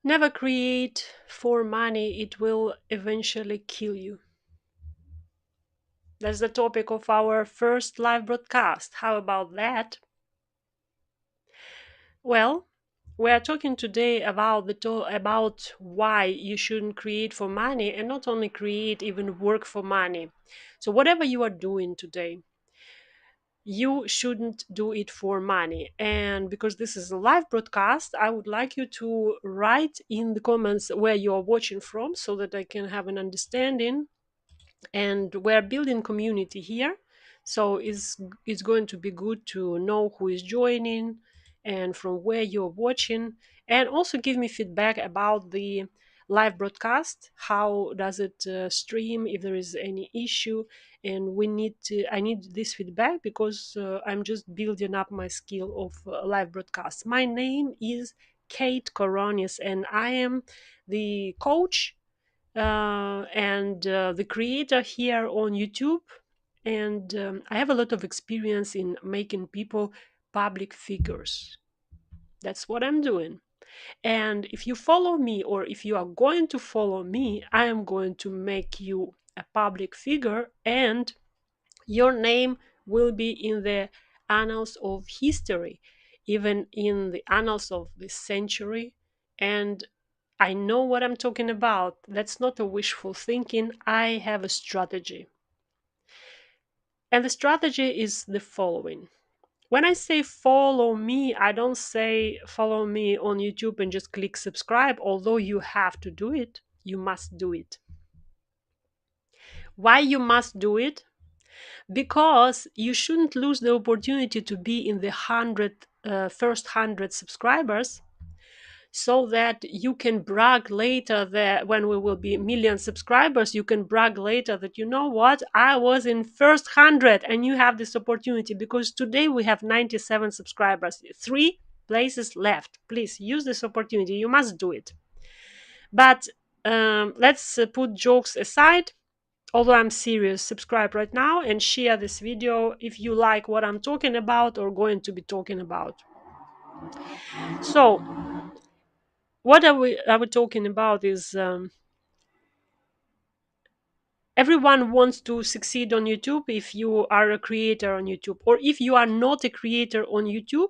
Never create for money, it will eventually kill you. That's the topic of our first live broadcast. How about that? Well, we are talking today about about why you shouldn't create for money and not only create, even work for money. So whatever you are doing today, you shouldn't do it for money. And because this is a live broadcast, I would like you to write in the comments where you are watching from so that I can have an understanding. And we're building community here, so it's going to be good to know who is joining and from where you're watching, and also give me feedback about the live broadcast. How does it stream, if there is any issue? And I need this feedback because I'm just building up my skill of live broadcast. My name is Kate Coronis, and I am the coach and the creator here on YouTube. And I have a lot of experience in making people public figures. That's what I'm doing. And if you follow me, or if you are going to follow me, I am going to make you a public figure, and your name will be in the annals of history, even in the annals of this century. And I know what I'm talking about. That's not a wishful thinking. I have a strategy. And the strategy is the following. When I say follow me, I don't say follow me on YouTube and just click subscribe, although you have to do it. You must do it. Why you must do it? Because you shouldn't lose the opportunity to be in the first 100 subscribers, so that you can brag later, that when we will be million subscribers, you can brag later that, you know what, I was in first 100. And you have this opportunity because today we have 97 subscribers, 3 places left. Please use this opportunity. You must do it. But let's put jokes aside. Although I'm serious, subscribe right now and share this video if you like what I'm talking about or going to be talking about. So what are we talking about is everyone wants to succeed on YouTube. If you are a creator on YouTube, or if you are not a creator on YouTube,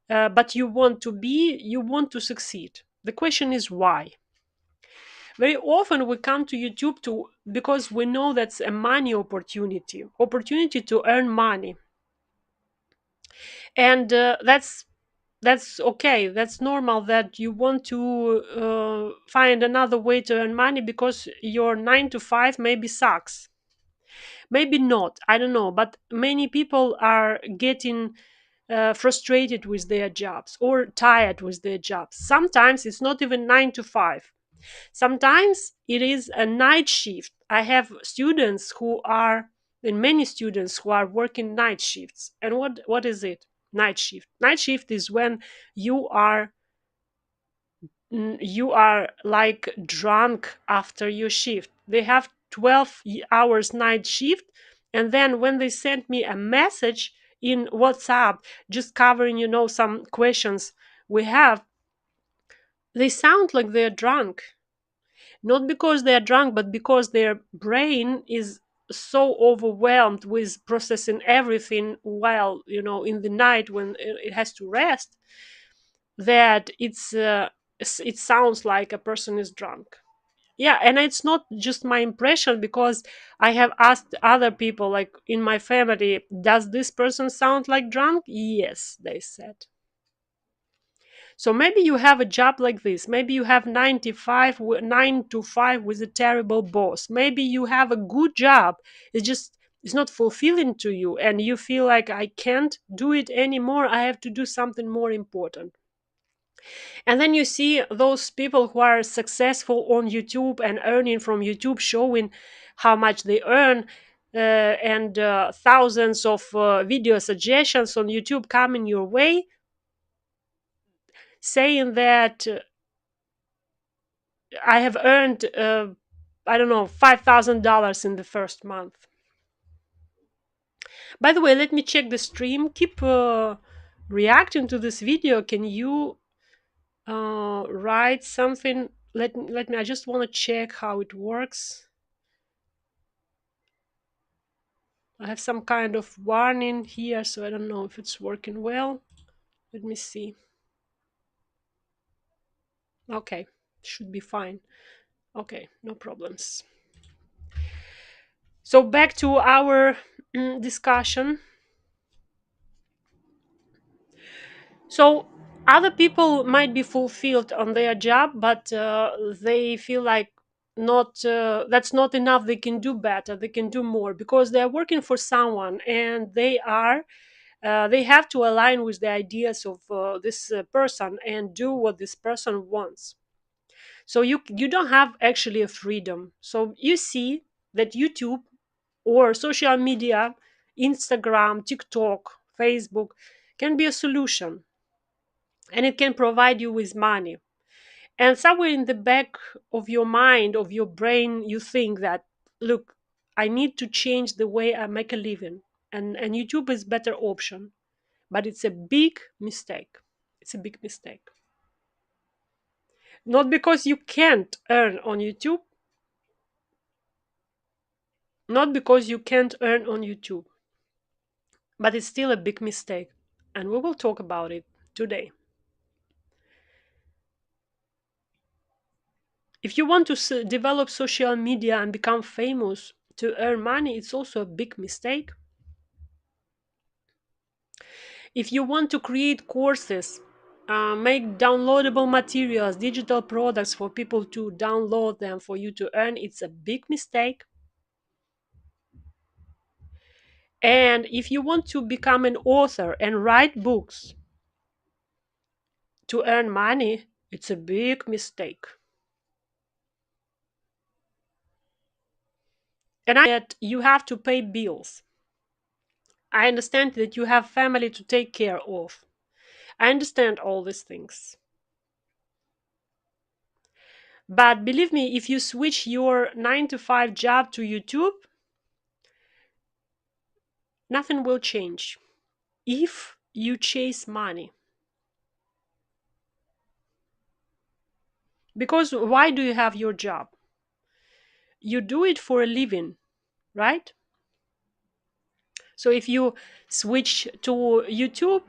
but you want to succeed. The question is why. Very often we come to YouTube because we know that's a money opportunity to earn money. And that's okay, that's normal that you want to find another way to earn money because your 9 to 5 maybe sucks, maybe not, I don't know, but many people are getting frustrated with their jobs or tired with their jobs. Sometimes it's not even 9 to 5. Sometimes it is a night shift. I have students who are, and many students who are working night shifts. And what is it? Night shift. Night shift is when you are you are like drunk after your shift. They have 12 hours night shift, and then when they send me a message in WhatsApp just covering, some questions we have, they sound like they're drunk. Not because they're drunk, but because their brain is so overwhelmed with processing everything while, in the night when it has to rest, that it sounds like a person is drunk. Yeah, and it's not just my impression, because I have asked other people, like in my family, does this person sound like drunk? Yes, they said. So maybe you have a job like this. Maybe you have 9 to 5 with a terrible boss. Maybe you have a good job. It's not fulfilling to you, and you feel like, I can't do it anymore. I have to do something more important. And then you see those people who are successful on YouTube and earning from YouTube, showing how much they earn, and thousands of video suggestions on YouTube coming your way, saying that I have earned, I don't know, $5,000 in the first month. By the way, let me check the stream. Keep reacting to this video. Can you write something. Let me. I just want to check how it works. I have some kind of warning here, so I don't know if it's working well. Let me see. Okay, should be fine. Okay, no problems. So back to our discussion. So other people might be fulfilled on their job, but they feel like not that's not enough. They can do better. They can do more because they are working for someone, and they have to align with the ideas of this person and do what this person wants. So you don't have actually a freedom. So you see that YouTube or social media, Instagram, TikTok, Facebook, can be a solution, and it can provide you with money. And somewhere in the back of your mind, of your brain, you think that, look, I need to change the way I make a living, and YouTube is better option. But it's a big mistake. It's a big mistake. Not because you can't earn on YouTube, not because you can't earn on YouTube, but it's still a big mistake. And we will talk about it today. If you want to develop social media and become famous to earn money, it's also a big mistake. If you want to create courses, make downloadable materials, digital products for people to download them for you to earn, it's a big mistake. And if you want to become an author and write books to earn money, it's a big mistake. And I that you have to pay bills. I understand that you have family to take care of. I understand all these things. But believe me, if you switch your 9 to 5 job to YouTube, nothing will change. If you chase money. Because why do you have your job? You do it for a living, right? So if you switch to YouTube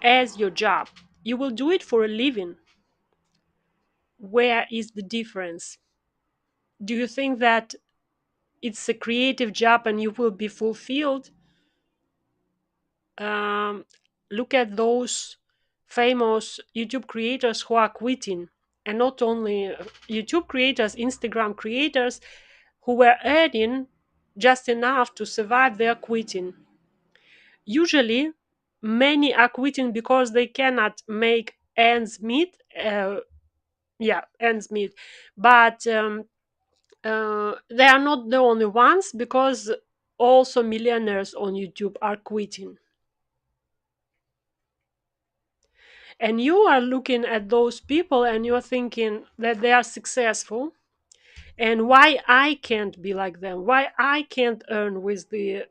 as your job, you will do it for a living. Where is the difference? Do you think that it's a creative job and you will be fulfilled? um, Look at those famous YouTube creators who are quitting, and not only YouTube creators, Instagram creators who were earning just enough to survive their quitting. Usually, many are quitting because they cannot make ends meet. Yeah, ends meet. But they are not the only ones, because also millionaires on YouTube are quitting. And you are looking at those people and you're thinking that they are successful, and why I can't be like them, why I can't earn with the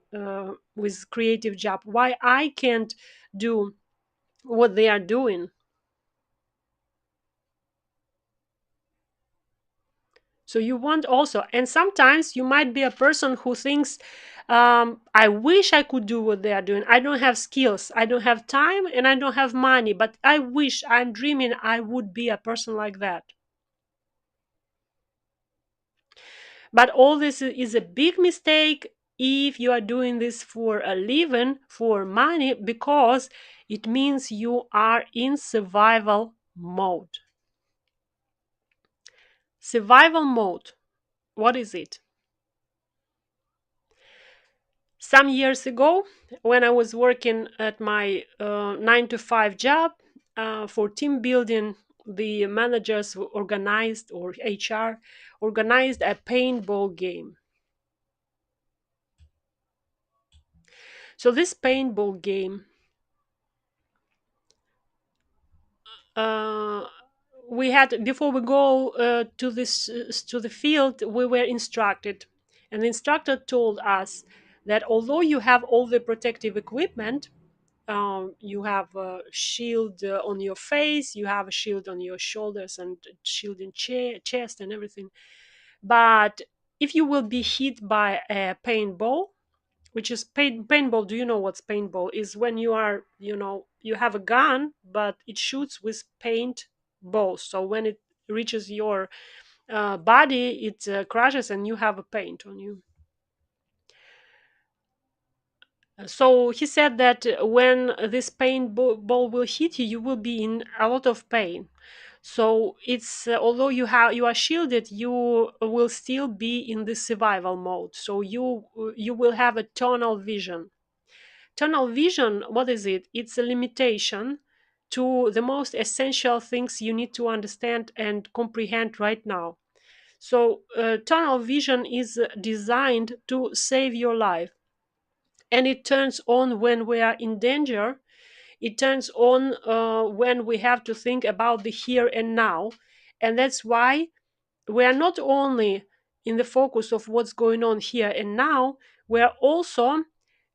with creative job, why I can't do what they are doing. So you want also, and sometimes you might be a person who thinks, I wish I could do what they are doing. I don't have skills, I don't have time, and I don't have money, but I wish, I'm dreaming I would be a person like that. But all this is a big mistake if you are doing this for a living, for money, because it means you are in survival mode. Survival mode, what is it? Some years ago, when I was working at my 9 to 5 job for team building, the managers organized, or HR organized, a paintball game. So this paintball game, uh, we had, before we go to this to the field, we were instructed, and the instructor told us that although you have all the protective equipment, you have a shield on your face, you have a shield on your shoulders, and a shield in chest and everything. But if you will be hit by a paintball, which is paintball, do you know what's paintball is? When you are, you have a gun, but it shoots with paint balls. So when it reaches your body, it crashes and you have a paint on you. So he said that when this paintball will hit you, you will be in a lot of pain. So it's although you are shielded, you will still be in the survival mode. So you will have a tunnel vision. Tunnel vision, what is it? It's a limitation to the most essential things you need to understand and comprehend right now. So tunnel vision is designed to save your life, and it turns on when we are in danger. It turns on when we have to think about the here and now. And that's why we are not only in the focus of what's going on here and now, we are also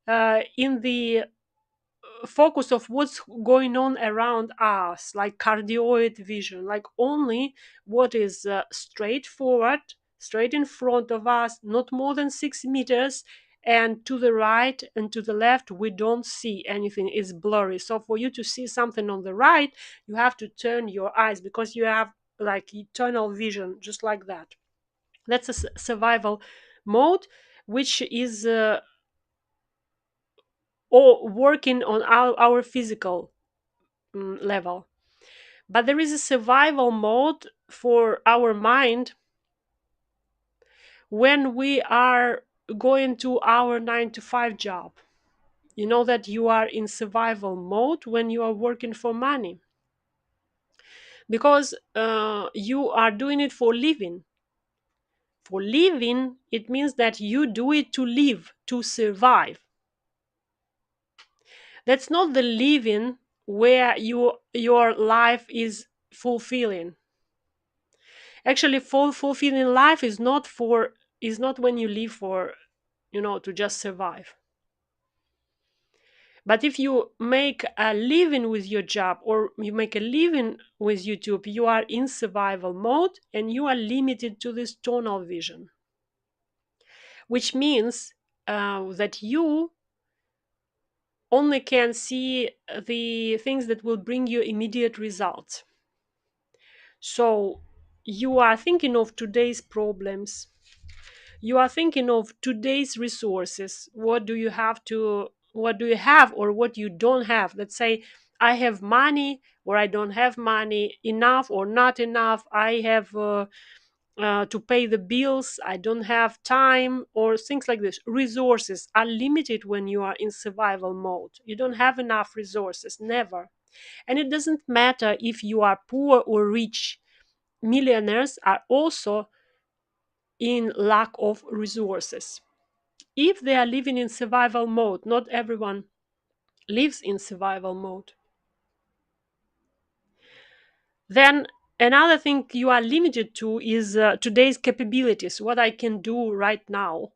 in the focus of what's going on around us, like cardioid vision, like only what is straightforward, straight in front of us, not more than 6 meters, and to the right and to the left we don't see anything. It's blurry. So for you to see something on the right, you have to turn your eyes, because you have like eternal vision, just like that. That's a survival mode, which is or working on our physical level. But there is a survival mode for our mind when we are going to our 9 to 5 job. You know that you are in survival mode when you are working for money, because you are doing it for living. For living, it means that you do it to live, to survive. That's not the living where your life is fulfilling. Actually, fulfilling life is not when you live for, to just survive. But if you make a living with your job, or you make a living with YouTube, you are in survival mode and you are limited to this tunnel vision, which means that you only can see the things that will bring you immediate results. So you are thinking of today's problems, you are thinking of today's resources. What do you have, or what you don't have? Let's say I have money, or I don't have money, enough or not enough. I have to pay the bills, I don't have time, or things like this. Resources are limited when you are in survival mode. You don't have enough resources, never. And it doesn't matter if you are poor or rich. Millionaires are also in lack of resources. If they are living in survival mode, not everyone lives in survival mode. Then another thing you are limited to is today's capabilities, what I can do right now.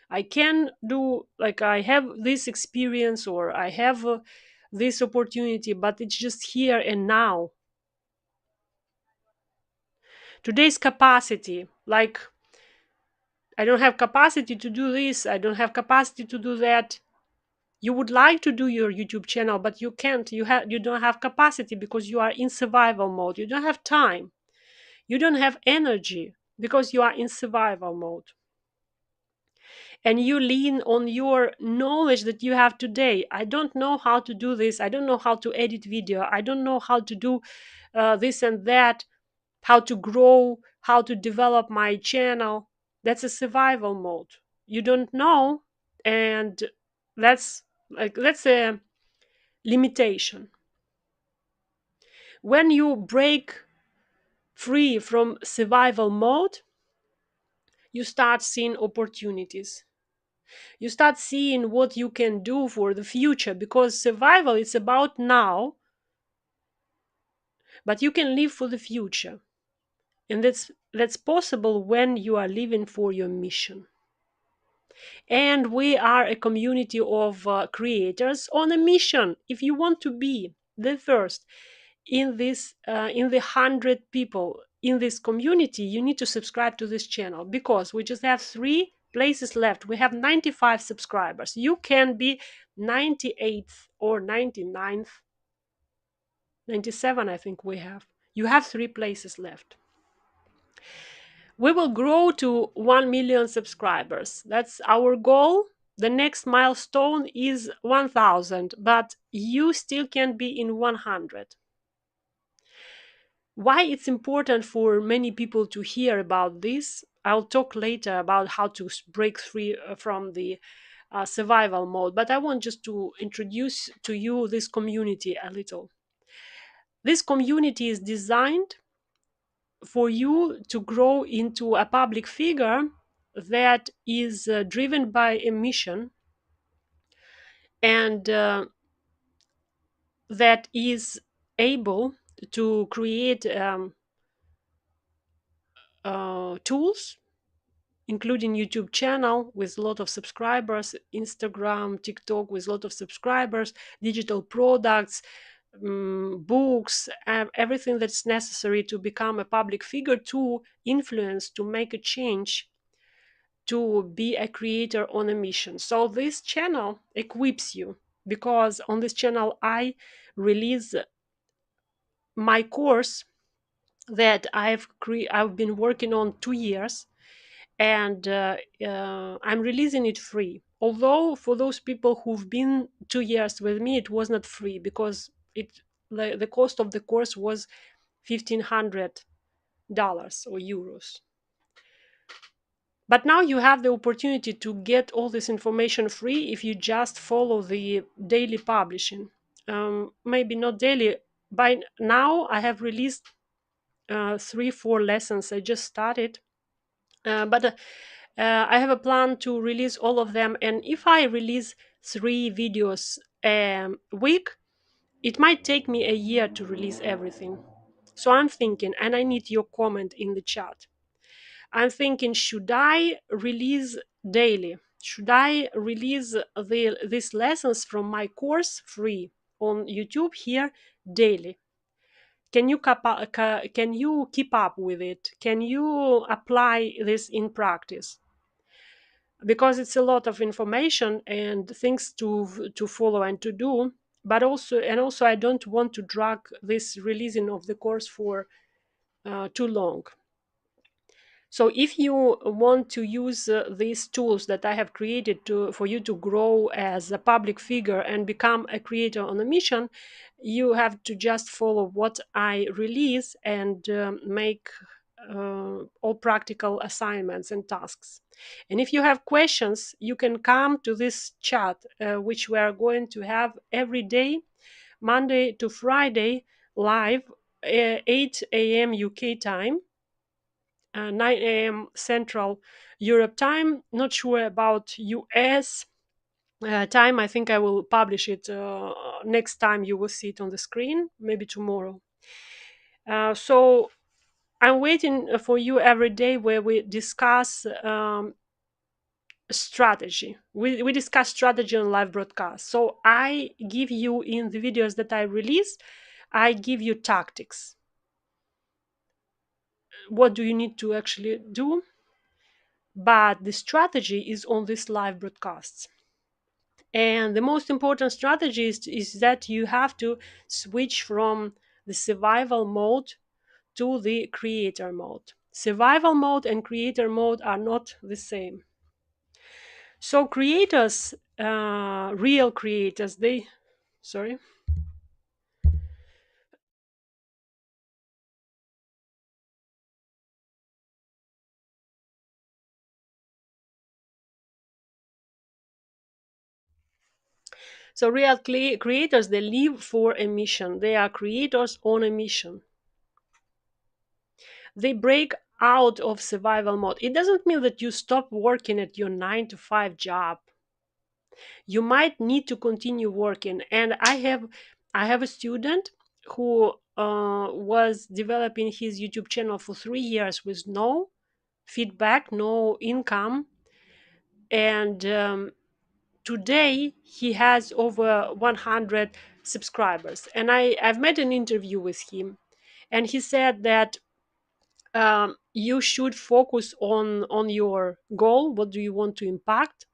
I can do, like, I have this experience, or I have this opportunity, but it's just here and now. Today's capacity, like, I don't have capacity to do this, I don't have capacity to do that. You would like to do your YouTube channel, but you can't. You don't have capacity because you are in survival mode. You don't have time. You don't have energy because you are in survival mode. And you lean on your knowledge that you have today. I don't know how to do this. I don't know how to edit video. I don't know how to do this and that, how to grow, how to develop my channel. That's a survival mode. You don't know, and that's a limitation. When you break free from survival mode, you start seeing opportunities. You start seeing what you can do for the future, because survival is about now, but you can live for the future. And that's possible when you are living for your mission. And we are a community of creators on a mission. If you want to be the first in the 100 people in this community, you need to subscribe to this channel, because we just have 3 places left. We have 95 subscribers. You can be 98th or 99th, 97, I think we have. You have 3 places left. We will grow to 1 million subscribers. That's our goal. The next milestone is 1000, but you still can be in 100. Why it's important for many people to hear about this, I'll talk later about how to break free from the survival mode, but I want just to introduce to you this community a little. This community is designed for you to grow into a public figure that is driven by a mission, and that is able to create tools, including YouTube channel with a lot of subscribers, Instagram, TikTok with a lot of subscribers, digital products, books, everything that's necessary to become a public figure, to influence, to make a change, to be a creator on a mission. So this channel equips you, because on this channel I release my course that I've been working on 2 years, and I'm releasing it free. Although for those people who've been 2 years with me, it was not free, because the cost of the course was $1,500 or euros. But now you have the opportunity to get all this information free if you just follow the daily publishing. Maybe not daily. By now, I have released 3, 4 lessons. I just started, but I have a plan to release all of them. And if I release 3 videos a week, it might take me a year to release everything. So I'm thinking, and I need your comment in the chat. I'm thinking, should I release daily? Should I release these lessons from my course free on YouTube here daily? Can you keep up with it? Can you apply this in practice? Because it's a lot of information and things to follow and to do. But also I don't want to drag this releasing of the course for too long. So if you want to use these tools that I have created for you to grow as a public figure and become a creator on a mission, you have to just follow what I release and make all practical assignments and tasks. And if you have questions, you can come to this chat, which we are going to have every day, Monday to Friday, live, 8 a.m. UK time, 9 a.m. Central Europe time. Not sure about US time. I think I will publish it next time you will see it on the screen, maybe tomorrow. So I'm waiting for you every day, where we discuss strategy. We discuss strategy on live broadcast. So I give you, in the videos that I release, I give you tactics. What do you need to actually do? But the strategy is on this live broadcasts. And the most important strategy is that you have to switch from the survival mode to the creator mode. Survival mode and creator mode are not the same. So creators, real creators, they, sorry. So real creators, they live for a mission. They are creators on a mission. They break out of survival mode. It doesn't mean that you stop working at your 9 to 5 job. You might need to continue working. And I have a student who was developing his YouTube channel for 3 years with no feedback, no income, And today he has over 100 subscribers. And I've made an interview with him, and he said that you should focus on your goal, what do you want to impact,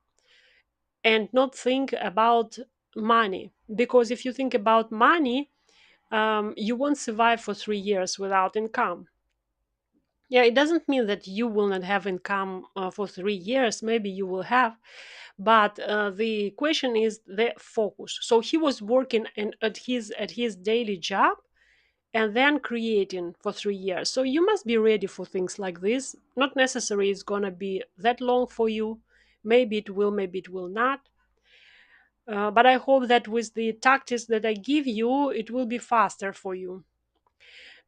and not think about money. Because if you think about money, you won't survive for 3 years without income. Yeah, it doesn't mean that you will not have income for 3 years. Maybe you will have, but the question is the focus. So he was working at his daily job and then creating for 3 years. So you must be ready for things like this. Not necessarily it's gonna be that long for you. Maybe it will, maybe it will not. But I hope that with the tactics that I give you, it will be faster for you.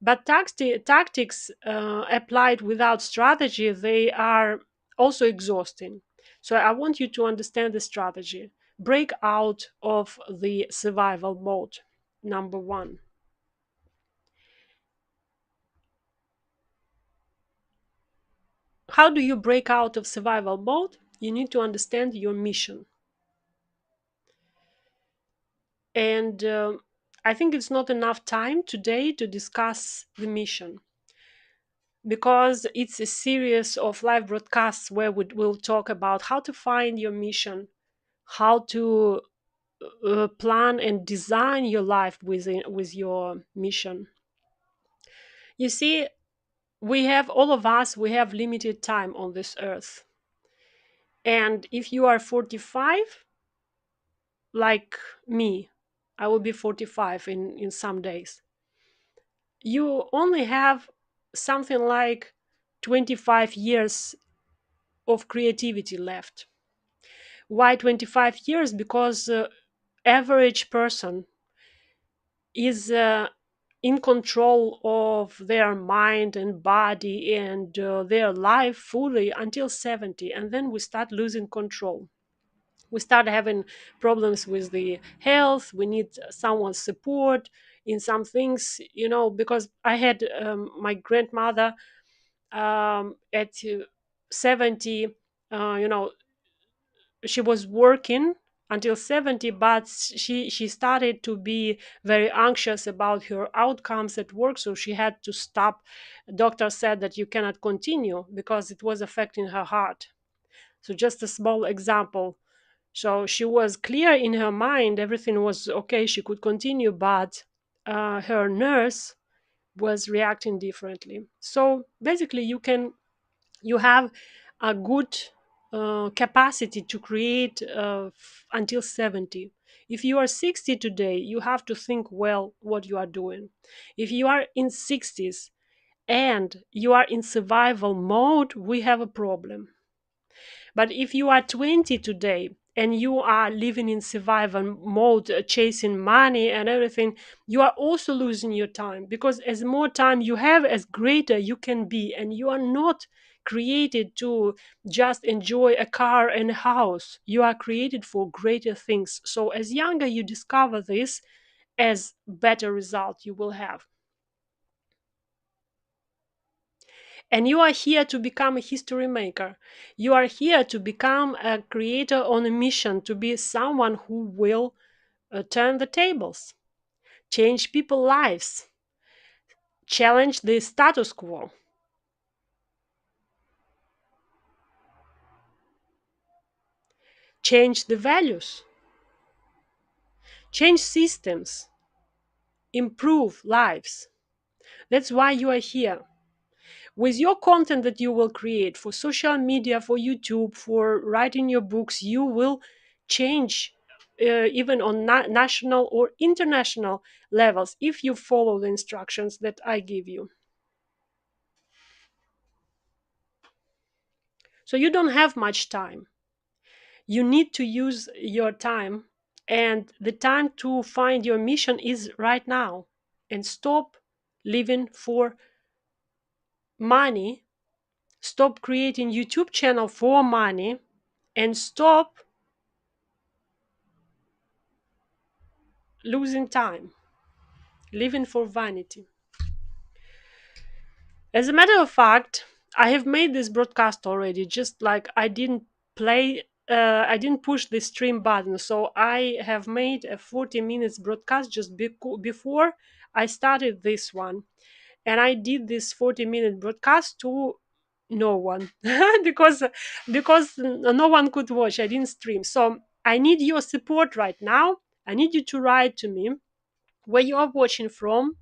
But tactics applied without strategy, they are also exhausting. So I want you to understand the strategy. Break out of the survival mode. Number one. How do you break out of survival mode? You need to understand your mission. And I think it's not enough time today to discuss the mission, because it's a series of live broadcasts where we will talk about how to find your mission, how to plan and design your life with your mission. You see, we have all of us, we have limited time on this earth. And if you are 45, like me, I will be 45 in some days. You only have something like 25 years of creativity left. Why 25 years? Because average person is in control of their mind and body and their life fully until 70, and then we start losing control. We start having problems with the health. We need someone's support in some things, because I had my grandmother at 70. You know, she was working until 70, but she started to be very anxious about her outcomes at work, so she had to stop. Doctor said that you cannot continue because it was affecting her heart. So just a small example. So she was clear in her mind, everything was okay, she could continue, but her nurse was reacting differently. So basically, you have a good capacity to create until 70. If you are 60 today, you have to think well what you are doing. If you are in 60s and you are in survival mode, we have a problem. But if you are 20 today and you are living in survival mode, chasing money and everything, you are also losing your time, because as more time you have, as greater you can be. And you are not created to just enjoy a car and a house. You are created for greater things. So as younger you discover this, as better result you will have. And you are here to become a history maker. You are here to become a creator on a mission, to be someone who will turn the tables, change people's lives, challenge the status quo, change the values, change systems, improve lives. That's why you are here. With your content that you will create for social media, for YouTube, for writing your books, you will change even on national or international levels if you follow the instructions that I give you. So you don't have much time. You need to use your time, and the time to find your mission is right now. And stop living for money. Stop creating YouTube channel for money, and stop losing time, living for vanity. As a matter of fact, I have made this broadcast already, just like I didn't play I didn't push the stream button, so I have made a 40 minutes broadcast just before I started this one, and I did this 40-minute broadcast to no one because no one could watch. I didn't stream, so I need your support right now. I need you to write to me where you are watching from.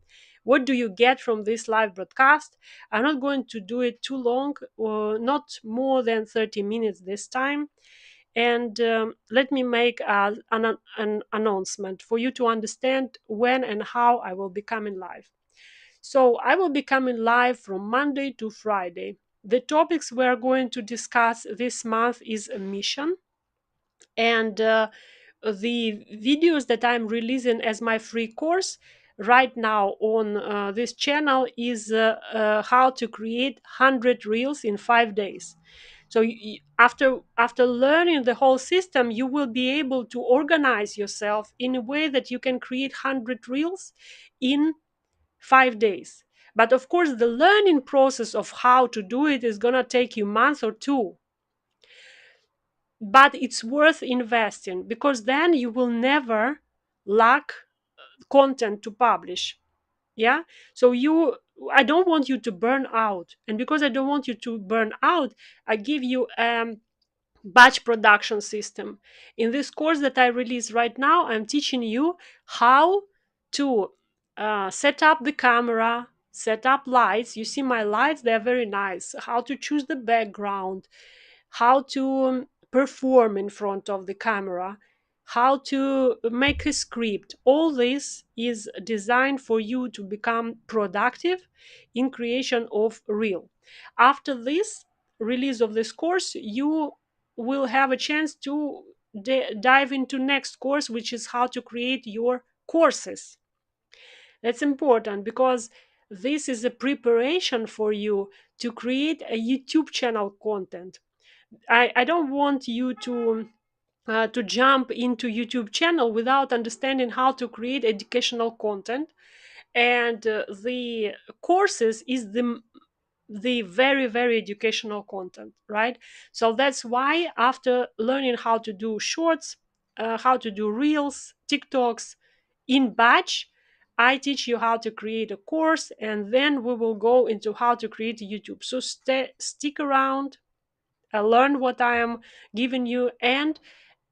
What do you get from this live broadcast? I'm not going to do it too long, or not more than 30 minutes this time. And let me make an announcement for you to understand when and how I will be coming live. So I will be coming live from Monday to Friday. The topics we are going to discuss this month is a mission, and the videos that I'm releasing as my free course right now on this channel is how to create 100 reels in 5 days. So after learning the whole system, you will be able to organize yourself in a way that you can create 100 reels in 5 days. But of course, the learning process of how to do it is going to take you months or two. But it's worth investing, because then you will never lack content to publish. Yeah. So I don't want you to burn out. And because I don't want you to burn out, I give you batch production system. In this course that I release right now, I'm teaching you how to set up the camera, set up lights. You see my lights, they're very nice. How to choose the background, how to perform in front of the camera, how to make a script. All this is designed for you to become productive in creation of reel. After this release of this course, you will have a chance to dive into next course, which is how to create your courses. That's important, because this is a preparation for you to create a YouTube channel content. I don't want you to jump into YouTube channel without understanding how to create educational content. And the courses is the very, very educational content, right? So that's why after learning how to do shorts, how to do reels, TikToks in batch, I teach you how to create a course, and then we will go into how to create YouTube. So stick around, learn what I am giving you, and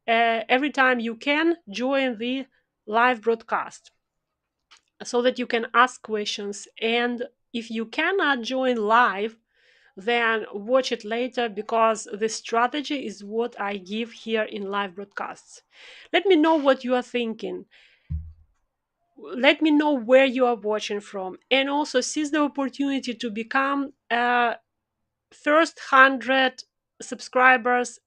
every time you can, join the live broadcast so that you can ask questions. And if you cannot join live, then watch it later, because the strategy is what I give here in live broadcasts. Let me know what you are thinking. Let me know where you are watching from, and also seize the opportunity to become a first 100 subscribers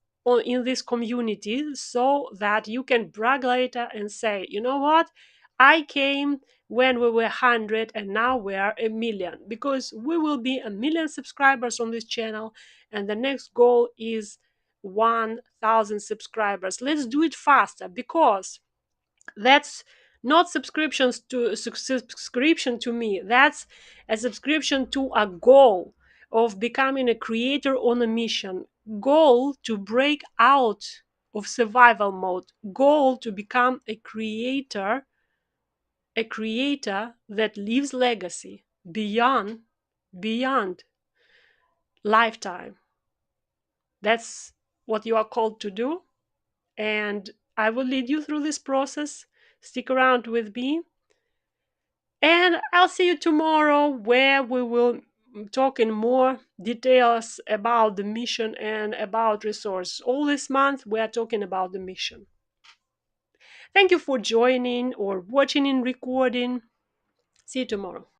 in this community, so that you can brag later and say, you know what, I came when we were 100 and now we are a million, because we will be a million subscribers on this channel, and the next goal is 1,000 subscribers. Let's do it faster, because that's not subscription to me. That's a subscription to a goal of becoming a creator on a mission, goal to break out of survival mode, goal to become a creator that leaves legacy beyond lifetime. That's what you are called to do, and I will lead you through this process. Stick around with me, and I'll see you tomorrow, where we will talk in more details about the mission and about resource. All this month we are talking about the mission. Thank you for joining or watching in recording. See you tomorrow.